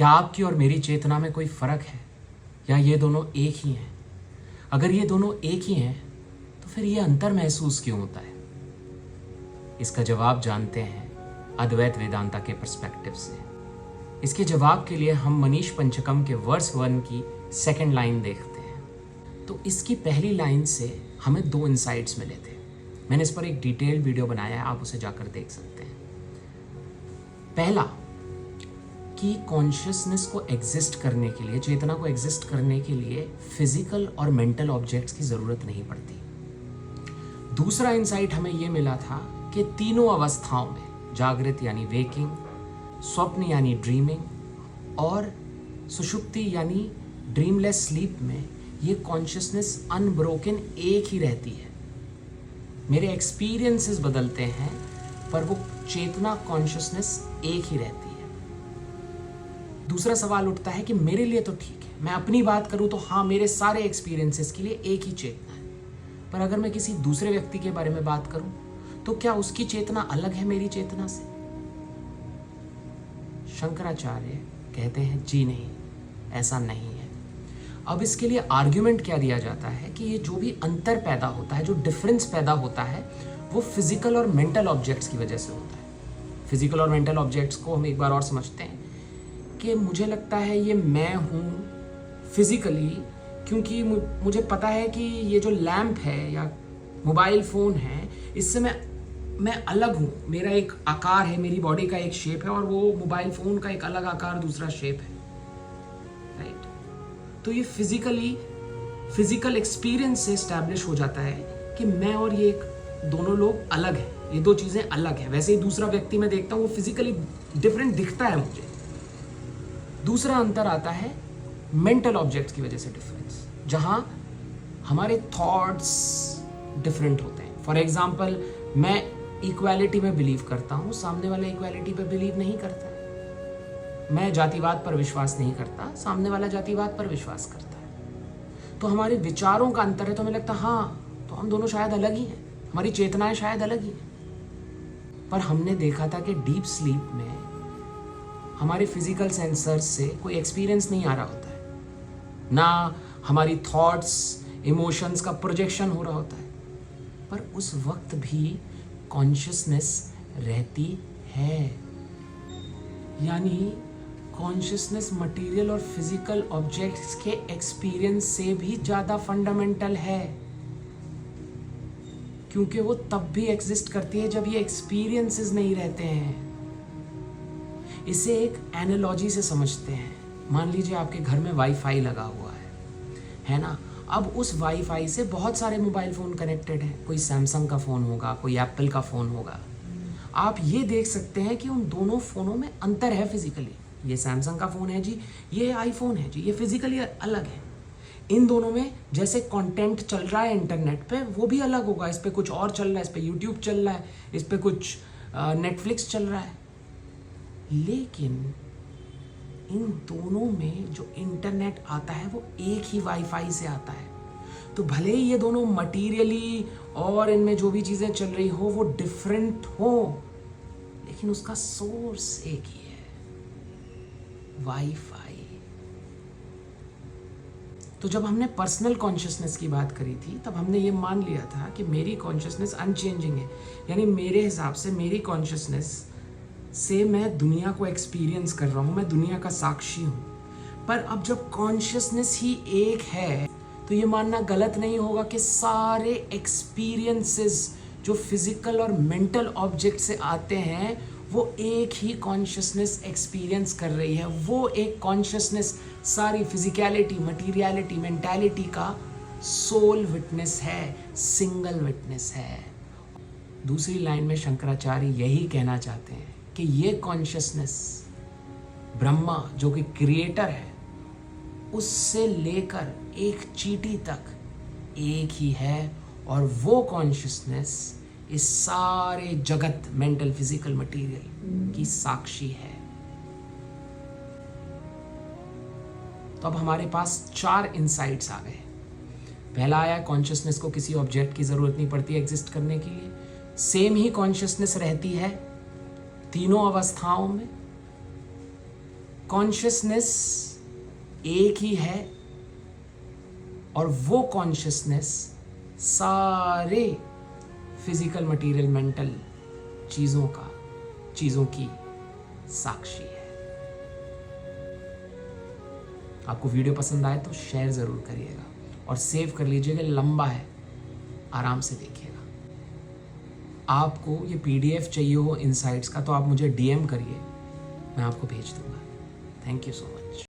क्या आपकी और मेरी चेतना में कोई फर्क है या ये दोनों एक ही हैं? अगर ये दोनों एक ही हैं तो फिर ये अंतर महसूस क्यों होता है? इसका जवाब जानते हैं अद्वैत वेदांता के पर्सपेक्टिव से। इसके जवाब के लिए हम मनीष पंचकम के वर्स 1 की सेकंड लाइन देखते हैं। तो इसकी पहली लाइन से हमें 2 इंसाइट्स मिले थे। मैंने इस पर एक डिटेल्ड वीडियो बनाया है, आप उसे जाकर देख सकते हैं। पहला कि कॉन्शियसनेस को एग्जिस्ट करने के लिए, चेतना को एग्जिस्ट करने के लिए फिजिकल और मेंटल ऑब्जेक्ट्स की ज़रूरत नहीं पड़ती। दूसरा इंसाइट हमें यह मिला था कि तीनों अवस्थाओं में, जागृत यानी वेकिंग, स्वप्न यानी ड्रीमिंग और सुषुप्ति यानी ड्रीमलेस स्लीप में, ये कॉन्शियसनेस अनब्रोकन एक ही रहती है। मेरे एक्सपीरियंसेस बदलते हैं पर वो चेतना कॉन्शियसनेस एक ही रहती है। दूसरा सवाल उठता है कि मेरे लिए तो ठीक है, मैं अपनी बात करूं तो हाँ, मेरे सारे एक्सपीरियंसेस के लिए एक ही चेतना है, पर अगर मैं किसी दूसरे व्यक्ति के बारे में बात करूं तो क्या उसकी चेतना अलग है मेरी चेतना से? शंकराचार्य कहते हैं जी नहीं, ऐसा नहीं है। अब इसके लिए आर्ग्यूमेंट क्या दिया जाता है कि ये जो भी अंतर पैदा होता है, जो डिफरेंस पैदा होता है, वो फिजिकल और मेंटल ऑब्जेक्ट्स की वजह से होता है। फिजिकल और मेंटल ऑब्जेक्ट्स को हम एक बार और समझते हैं कि मुझे लगता है ये मैं हूँ फिजिकली, क्योंकि मुझे पता है कि ये जो लैंप है या मोबाइल फ़ोन है, इससे मैं अलग हूँ। मेरा एक आकार है, मेरी बॉडी का एक शेप है और वो मोबाइल फ़ोन का एक अलग आकार, दूसरा शेप है, राइट? तो ये फिजिकल एक्सपीरियंस से एस्टैब्लिश हो जाता है कि मैं और ये दोनों लोग अलग हैं, ये दो चीज़ें अलग हैं। वैसे ही दूसरा व्यक्ति मैं देखता हूँ, वो फिजिकली डिफरेंट दिखता है मुझे। दूसरा अंतर आता है मेंटल ऑब्जेक्ट्स की वजह से डिफरेंस, जहां हमारे थॉट्स डिफरेंट होते हैं। फॉर एग्जांपल, मैं इक्वालिटी में बिलीव करता हूं, सामने वाला इक्वालिटी पे बिलीव नहीं करता। मैं जातिवाद पर विश्वास नहीं करता, सामने वाला जातिवाद पर विश्वास करता है। तो हमारे विचारों का अंतर है, तो हमें लगता है हाँ, तो हम दोनों शायद अलग ही हैं, हमारी चेतनाएं शायद अलग ही हैं। पर हमने देखा था कि डीप स्लीप में हमारे फिजिकल सेंसर्स से कोई एक्सपीरियंस नहीं आ रहा होता है, ना हमारी थॉट्स, इमोशंस का प्रोजेक्शन हो रहा होता है, पर उस वक्त भी कॉन्शियसनेस रहती है। यानी कॉन्शियसनेस मटेरियल और फिजिकल ऑब्जेक्ट्स के एक्सपीरियंस से भी ज़्यादा फंडामेंटल है, क्योंकि वो तब भी एग्जिस्ट करती है जब ये एक्सपीरियंसेस नहीं रहते हैं। इसे एक एनालॉजी से समझते हैं। मान लीजिए आपके घर में वाईफाई लगा हुआ है ना? अब उस वाईफाई से बहुत सारे मोबाइल फ़ोन कनेक्टेड हैं। कोई सैमसंग का फ़ोन होगा, कोई एप्पल का फ़ोन होगा। आप ये देख सकते हैं कि उन दोनों फ़ोनों में अंतर है फिजिकली। ये सैमसंग का फ़ोन है जी, ये आईफोन है जी, ये फिजिकली अलग है। इन दोनों में जैसे कंटेंट चल रहा है इंटरनेट पे, वो भी अलग होगा। इस पे कुछ और चल रहा है, इस पे यूट्यूब चल रहा है, इस पे कुछ नेटफ्लिक्स चल रहा है। लेकिन इन दोनों में जो इंटरनेट आता है वो एक ही वाईफाई से आता है। तो भले ही ये दोनों मटीरियली और इनमें जो भी चीज़ें चल रही हो वो डिफरेंट हो, लेकिन उसका सोर्स एक ही है, वाईफाई। तो जब हमने पर्सनल कॉन्शियसनेस की बात करी थी, तब हमने ये मान लिया था कि मेरी कॉन्शियसनेस अनचेंजिंग है। यानी मेरे हिसाब से मेरी कॉन्शियसनेस से मैं दुनिया को एक्सपीरियंस कर रहा हूँ, मैं दुनिया का साक्षी हूँ। पर अब जब कॉन्शियसनेस ही एक है, तो ये मानना गलत नहीं होगा कि सारे एक्सपीरियंसेस जो फिजिकल और मेंटल ऑब्जेक्ट से आते हैं, वो एक ही कॉन्शियसनेस एक्सपीरियंस कर रही है। वो एक कॉन्शियसनेस सारी फिजिकलिटी, मटीरियलिटी, मेंटालिटी का सोल विटनेस है, सिंगल विटनेस है। दूसरी लाइन में शंकराचार्य यही कहना चाहते हैं कि ये कॉन्शियसनेस ब्रह्मा जो कि क्रिएटर है, उससे लेकर एक चींटी तक एक ही है, और वो कॉन्शियसनेस इस सारे जगत, मेंटल, फिजिकल, मटेरियल की साक्षी है। तो अब हमारे पास 4 इनसाइट्स आ गए। पहला आया, कॉन्शियसनेस को किसी ऑब्जेक्ट की जरूरत नहीं पड़ती एग्जिस्ट करने के लिए। सेम ही कॉन्शियसनेस रहती है तीनों अवस्थाओं में। कॉन्शियसनेस एक ही है और वो कॉन्शियसनेस सारे फिजिकल मटेरियल मेंटल चीज़ों की साक्षी है। आपको वीडियो पसंद आए तो शेयर ज़रूर करिएगा और सेव कर लीजिएगा, लंबा है, आराम से देखिएगा। आपको ये PDF चाहिए हो इनसाइट्स का तो आप मुझे DM करिए, मैं आपको भेज दूंगा। Thank you so much.